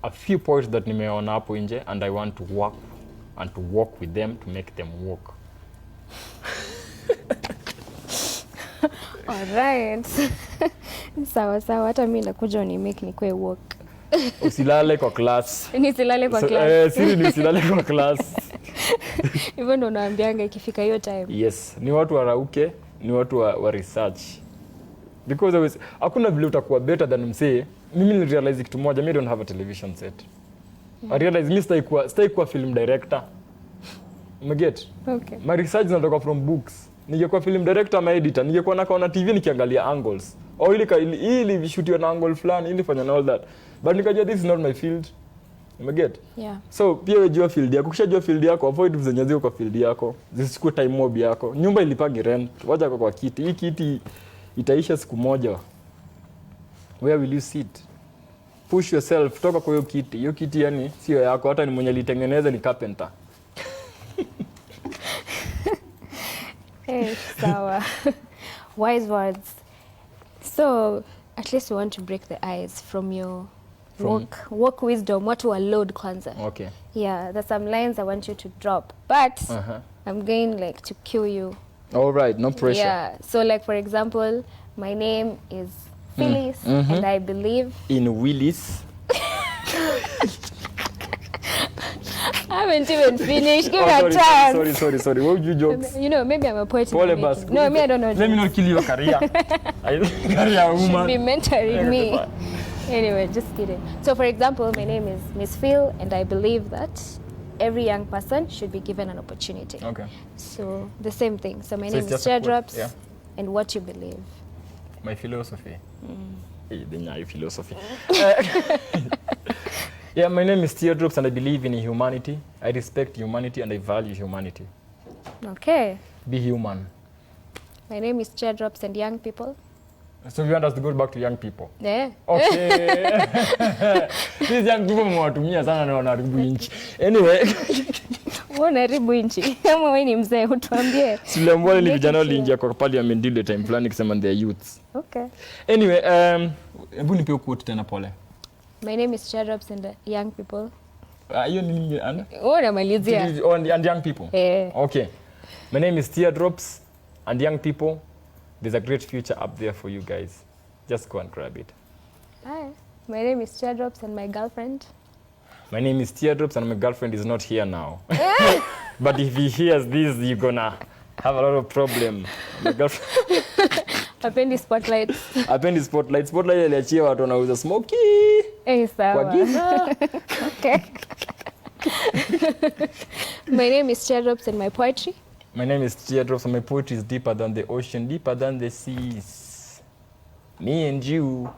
Speaker 2: a few poets that nimeona hapo nje and I want to work and to walk with them to make them walk.
Speaker 1: Alright. Sawa, hata mimi nakuja unimake nikwe walk.
Speaker 2: Usilale kwa class.
Speaker 1: Nisilale kwa class.
Speaker 2: Siri usilale kwa class.
Speaker 1: Hivyo ndo naambianga ikifika hiyo time.
Speaker 2: Yes, ni watu warauke, ni watu wa research. Because always hakuna vile utakuwa better than msee mimi nilirealize kitu moja, mimi don't have a television set. I realize mimi stay kwa film director. Umeget?
Speaker 1: Okay.
Speaker 2: My research zinatoka from books. Ningekuwa film director ama editor, ningekuwa nakaona TV nikiangalia angles. Au ili vishutiwa na angle fulani, ili fanya na all that. But nikajua this is not my field. Umeget?
Speaker 1: Yeah.
Speaker 2: So pia wejua field yako. Ukishajua field yako, avoid vitu zenye ziko kwa field yako. Zisichukue time mob yako. Nyumba ilipangi rent. Wacha kwa kiti. Hii kiti itaisha siku moja. Where will you sit? Push yourself, toka kwa hiyo kiti. Hiyo kiti yani sio yako, hata ni mwenye alitengeneza ni carpenter.
Speaker 1: Hey, sawa. Wise words. So, at least we want to break the ice from your walk wisdom. What to load kwanza.
Speaker 2: Okay.
Speaker 1: Yeah, there's some lines I want you to drop. But I'm going like to cue you.
Speaker 2: All right, no pressure.
Speaker 1: Yeah. So like for example, my name is Phyllis and I believe
Speaker 2: in Willis.
Speaker 1: I haven't even finished. Give me a chance.
Speaker 2: Sorry. What would you jokes?
Speaker 1: You know, maybe I'm a poet.
Speaker 2: No,
Speaker 1: me, I don't know.
Speaker 2: Let me not kill your career. Career woman.
Speaker 1: Should be mentoring me. Anyway, just kidding. So, for example, my name is Miss Phil, and I believe that every young person should be given an opportunity.
Speaker 2: Okay.
Speaker 1: So, the same thing. So, my
Speaker 2: So
Speaker 1: name
Speaker 2: it's
Speaker 1: is
Speaker 2: just a quote,
Speaker 1: Teardrops,
Speaker 2: yeah.
Speaker 1: and what you believe.
Speaker 2: My philosophy. Hey, the philosophy. Yeah, my name is Teardrops and I believe in humanity. I respect humanity and I value humanity.
Speaker 1: Okay.
Speaker 2: Be human.
Speaker 1: My name is Teardrops and young people.
Speaker 2: So you want us to go back to young people?
Speaker 1: Yeah.
Speaker 2: Okay. These young people mwatumia sana na wanaharibu nchi. Anyway.
Speaker 1: Wanaharibu nchi. Kama wewe ni mzee utuambie.
Speaker 2: Siliambia ni vijana waliingia kwa parliament ile time plan kusema they youths.
Speaker 1: Okay.
Speaker 2: Anyway, hebu nipe quote tena pole.
Speaker 1: My name is Teardrops and young people.
Speaker 2: Hiyo nini ana?
Speaker 1: Unamalizia.
Speaker 2: And young people. Okay. My name is Teardrops and young people. There's a great future up there for you guys. Just go and grab it.
Speaker 1: Hi. My name is Teardrops and my girlfriend.
Speaker 2: My name is Teardrops and my girlfriend is not here now. But if he hears this, you're gonna have a lot of problem. My girlfriend.
Speaker 1: Apendi spotlight.
Speaker 2: Apendi spotlight. Spotlight aliachia watu wanauza smoky.
Speaker 1: Sawa.
Speaker 2: Kwa giza.
Speaker 1: Okay. My name is Teardrops and my poetry.
Speaker 2: My name is Teardrops and my poetry is deeper than the ocean, deeper than the seas. Me and you.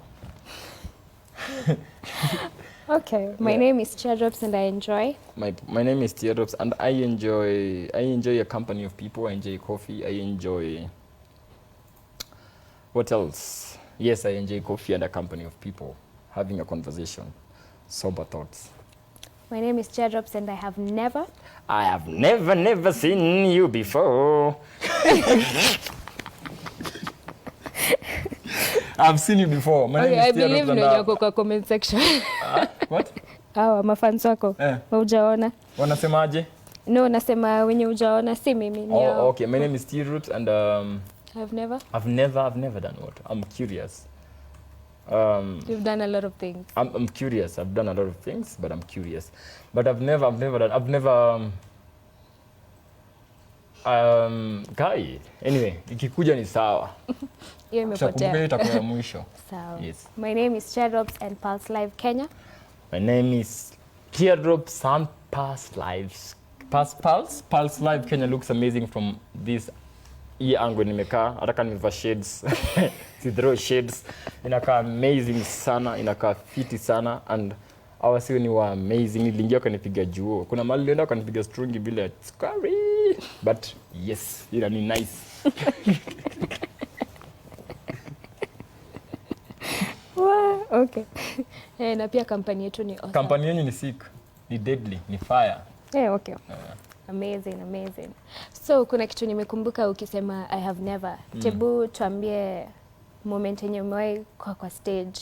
Speaker 1: Okay. My name is Teardrops and I enjoy.
Speaker 2: My name is Teardrops and I enjoy a company of people. I enjoy coffee. I enjoy what else? Yes, I enjoy coffee and a company of people. Having a conversation. Sober thoughts.
Speaker 1: My name is Teardrops and I have never
Speaker 2: seen you before. I've seen you before. My name is
Speaker 1: I believe
Speaker 2: Teardrops
Speaker 1: no yako kwa comment section.
Speaker 2: What?
Speaker 1: Mafans wako. Hujaona.
Speaker 2: Wanasemaje?
Speaker 1: No, nasema wenye hujaona si mimi ni hao.
Speaker 2: Okay. My name is Teardrops and
Speaker 1: I've never
Speaker 2: done what? I'm curious.
Speaker 1: You've done a lot of things.
Speaker 2: I'm curious. I've done a lot of things, but I'm curious. But I've never guy. Anyway, ikikuja ni sawa.
Speaker 1: Hiyo imepotea.
Speaker 2: Itakuwa ya mwisho.
Speaker 1: Sawa.
Speaker 2: Yes.
Speaker 1: My name is Teardrops and Pulse Live Kenya.
Speaker 2: My name is Teardrops and Pulse Lives. Pulse Live Kenya looks amazing from this angle nimekaa. Hata kama nimevaa shades. Si throw shades. Inakaa amazing sana, inakaa fiti sana and hawa sio ni wa amazing. Niliingia kanipiga juo. Kuna mahali nilienda kanipiga strungi bila sukari. But yes, ila ni nice.
Speaker 1: Okay. Na pia kampani yetu ni awesome.
Speaker 2: Kampani yenyu ni sick, ni deadly, ni fire.
Speaker 1: Okay. Amazing. So kuna kitu nimekumbuka ukisema I have never. Tebu tuambie moment yenye umewahi kwa stage.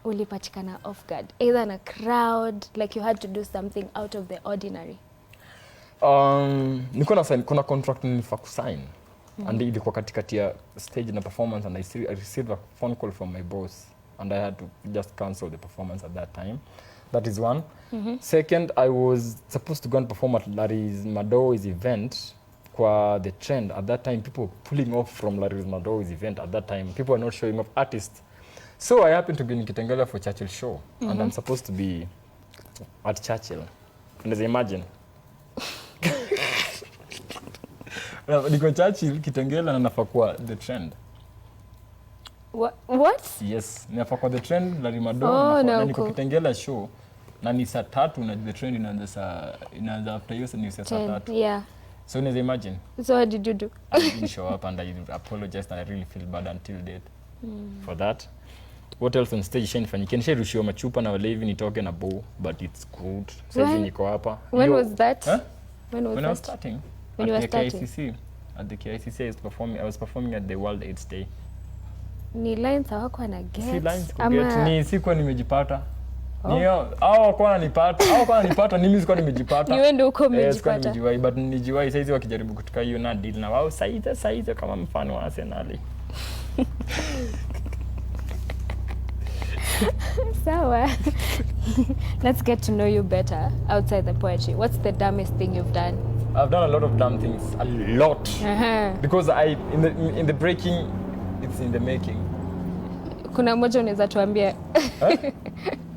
Speaker 1: Ulipatikana off guard. Either na crowd, like you had to do something out of the ordinary.
Speaker 2: Kuna contract nilifaa kusign. And ilikuwa katikati ya stage na performance and I received a phone call from my boss and I had to just cancel the performance at that time. That is one. Second, I was supposed to go and perform at Larry Mado's event kwa the trend at that time. People pulling off from Larry Mado's event at that time. People were not showing up artists. So I happen to be in Kitengela for Churchill show, and I'm supposed to be at Churchill. And as imagine, niko Churchill Kitengela na nafaa kuwa the trend.
Speaker 1: What?
Speaker 2: Yes, nafaa kuwa the trend la Rimado, na niko Kitengela show na ni saa 3 na the trend inaanza after hiyo ni saa 3.
Speaker 1: Yeah.
Speaker 2: So unaweza imagine.
Speaker 1: So what did you do?
Speaker 2: I didn't show up and I apologized and I really feel bad until date for that. What else on stage shanifanyika? Nisharushiwa machupa na walevi nitoke na bow, but it's good. Sasa niko hapa.
Speaker 1: When was that?
Speaker 2: Huh?
Speaker 1: When
Speaker 2: I was starting.
Speaker 1: When you were starting?
Speaker 2: KICC. At the KICC I was performing at the World AIDS Day.
Speaker 1: Ni lines hawako na get.
Speaker 2: Si lines get. Ni sikuwa nimejipata. Nio, hao kwa nipata, mimi sikuwa nimejipata.
Speaker 1: Ni wewe ndio uko umejipata.
Speaker 2: But nijiwai saizi wakijaribu kutuka hiyo na deal na wao saizi kama mfano wa Arsenal.
Speaker 1: Sawa. Let's get to know you better outside the poetry. What's the dumbest thing you've done?
Speaker 2: I've done a lot of dumb things. A lot. Because in the breaking, it's in the making.
Speaker 1: Kuna moja unaweza tuambia?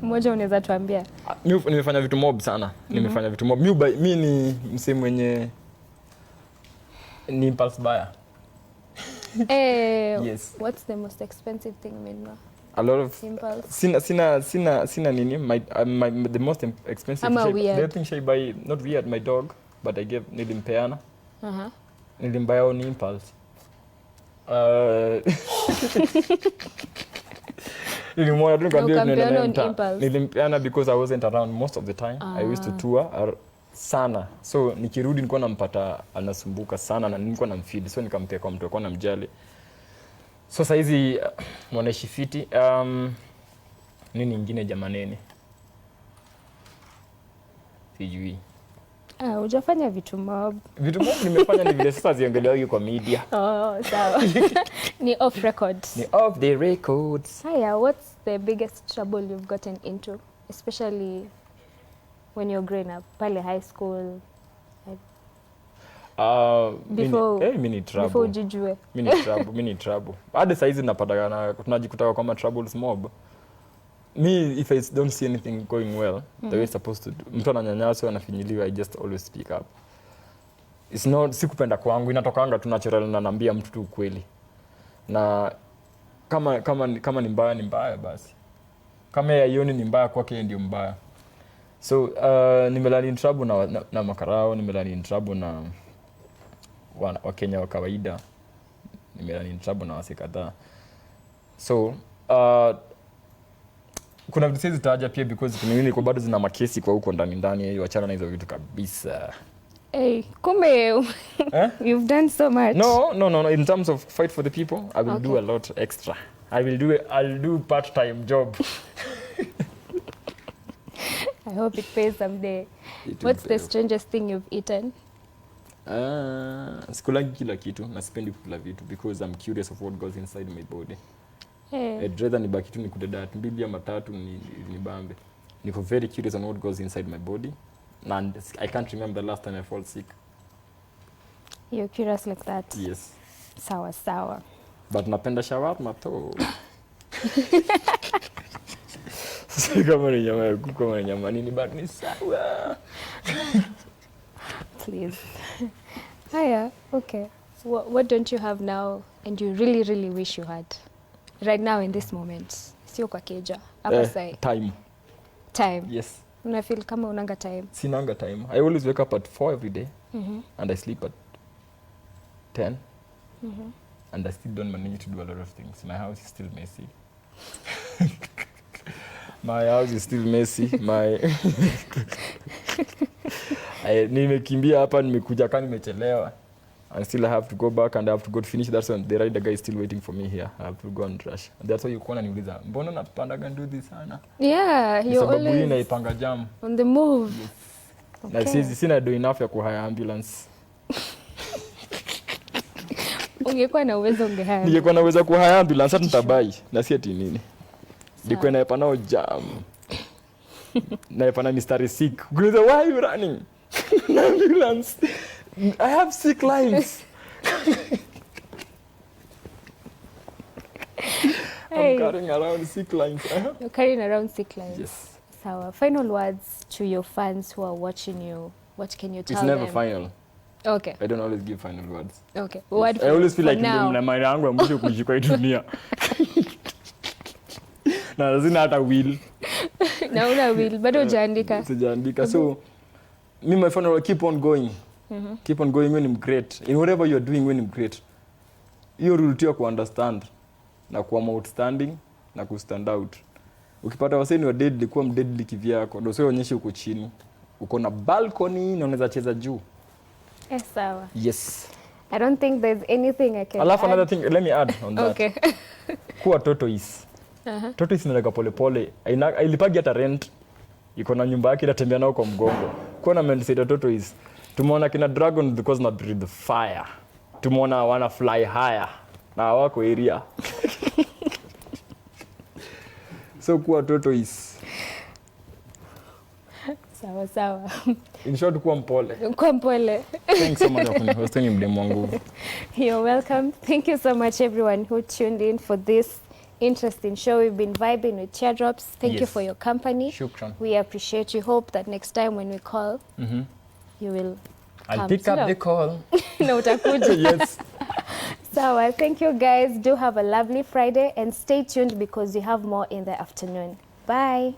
Speaker 1: Moja unaweza tuambia?
Speaker 2: Nimefanya vitu mob sana. Nimefanya vitu mob. Mimi ni msemo mwenye ni impulse buyer. Yes.
Speaker 1: What's the most expensive thing umenunua?
Speaker 2: A lot of
Speaker 1: impulse.
Speaker 2: Sina nini. The most expensive the thing I buy, not weird, my dog, but I gave nilimpeana. Nilimbaya on impulse. Nilimpeana because I wasn't around most of the time. I used to tour sana. So nikirudi nilikuwa nampata anasumbuka sana na nilikuwa namfeed. So nikampea kwa mtu alikuwa anamjali. So saizi mwanaishi fiti. Nini ingine jamaneni? Sijui.
Speaker 1: Hujafanya vitu mob.
Speaker 2: Vitu mob nimefanya ni vile sasa ziongelewa kwa media.
Speaker 1: Sawa. Ni off record.
Speaker 2: Ni off the records.
Speaker 1: Haya, what's the biggest trouble you've gotten into, especially when you're growing up, pale high school?
Speaker 2: Mini trouble.
Speaker 1: Before ujijue.
Speaker 2: Mini trouble. Hadi saizi napata tunajikuta kama troubles mob. Me, if I don't see anything going well, the way it's supposed to do, mtu ananyanyaswa anafinyiliwa, I just always speak up. It's not sikupenda kwangu, inatokanga tu natural na naambia mtu tu ukweli. Na kama ni mbaya ni mbaya basi. Kama yaioni ni mbaya kwake ndio mbaya. So nimelani in trouble na makarao, nimelani in trouble na Wakenya wa kawaida. Nimelani in trouble na wase kadhaa. So kuna vitu siwezi taja pia because kuna nini kwa bado zina makesi kwa huko ndani wachana na hizo vitu kabisa.
Speaker 1: Kumbe you've done so much.
Speaker 2: No. In terms of fight for the people, I will do a lot extra. I'll do part-time job.
Speaker 1: I hope it pays someday. What's the strangest thing you've eaten?
Speaker 2: Sikulagi kila kitu, na sipendi kukula vitu because I'm curious of what goes inside my body. I'd rather nibaki tu nikule diet 2 ama 3 ni bambe. Niko very curious on what goes inside my body. And I can't remember the last time I fall sick.
Speaker 1: You're curious like that?
Speaker 2: Yes.
Speaker 1: Sawa.
Speaker 2: But napenda shawarma to. Kama ni nyama ya kuku, kama ni nyama nini, but ni sawa.
Speaker 1: Please. Hiya, okay. What don't you have now and you really, really wish you had? Right now in this moment. Sio kwa keja. Hapa sai. Time.
Speaker 2: Yes.
Speaker 1: Una feel kama unanga time?
Speaker 2: Sinanga time. I always wake up at 4 every day. And I sleep at 10. And I still don't manage to do a lot of things. My house is still messy. Nimekimbia hapa, nimekuja kama nimechelewa. And still I have to go back and I have to go to finish that one. The rider guy is still waiting for me here. I have to go and rush. And that's why you kona niuliza, mbona napanda do this sana?
Speaker 1: Yeah, you always
Speaker 2: sababu naipanga jam.
Speaker 1: On the move.
Speaker 2: Yes. Okay. Na sina do enough ya kuhire ambulance.
Speaker 1: Ungekuwa na uwezo ungehire.
Speaker 2: Ningekuwa na uwezo kuhire ambulance hata nitabai. Na si ati nini. Ndiko naipa nao jam. Naipa na mistari sick. Guys, why are you running? Ambulance. I have sick lines.
Speaker 1: Hey,
Speaker 2: carrying around sick lines.
Speaker 1: You're carrying around sick lines.
Speaker 2: Yes.
Speaker 1: So, final words to your fans who are watching you. What can you tell them?
Speaker 2: It's never final.
Speaker 1: Okay.
Speaker 2: I don't always give final words.
Speaker 1: Okay. Word
Speaker 2: I always feel like
Speaker 1: now.
Speaker 2: na mind yangu ya mwisho kuishi kwa hii dunia. Na lazima hata will.
Speaker 1: Na una will bado hujaandika.
Speaker 2: Sijaandika. So me my final word, keep on going. Keep on going when I'm great. In whatever you're doing when I'm great. Hiyo rule tu ya ku-understand na kuwa outstanding na ku-stand out. Ukipata waseni wa deadly, kuwa mdeadly kivyako. Ndio sio onyeshe uko chini. Uko na balcony na unaweza cheza juu.
Speaker 1: Sawa.
Speaker 2: Yes.
Speaker 1: I don't think there's anything I can
Speaker 2: Alafu
Speaker 1: add.
Speaker 2: another thing, let me add on that.
Speaker 1: Okay.
Speaker 2: Kuwa tortoise. Tortoise inaleka polepole. Ailipagi hata rent. Iko na nyumba yake inatembea nao kwa mgongo. Kuwa na mindset tortoise. Tumeona kina dragon because na breathe fire. Tumeona wana fly higher. Na wako area. So kuwa tortoise.
Speaker 1: Sawa sawa.
Speaker 2: In short, kuwa mpole.
Speaker 1: Kwa mpole.
Speaker 2: Thanks so much for hosting mdemu wangu.
Speaker 1: You're welcome. Thank you so much everyone who tuned in for this interesting show. We've been vibing with Teardrops. Thank you for your company.
Speaker 2: Shukran.
Speaker 1: We appreciate you. Hope that next time when we call, you will
Speaker 2: I'll
Speaker 1: come.
Speaker 2: pick up the call.
Speaker 1: No, utakuja.
Speaker 2: Yes.
Speaker 1: So, thank you guys. Do have a lovely Friday and stay tuned because we have more in the afternoon. Bye.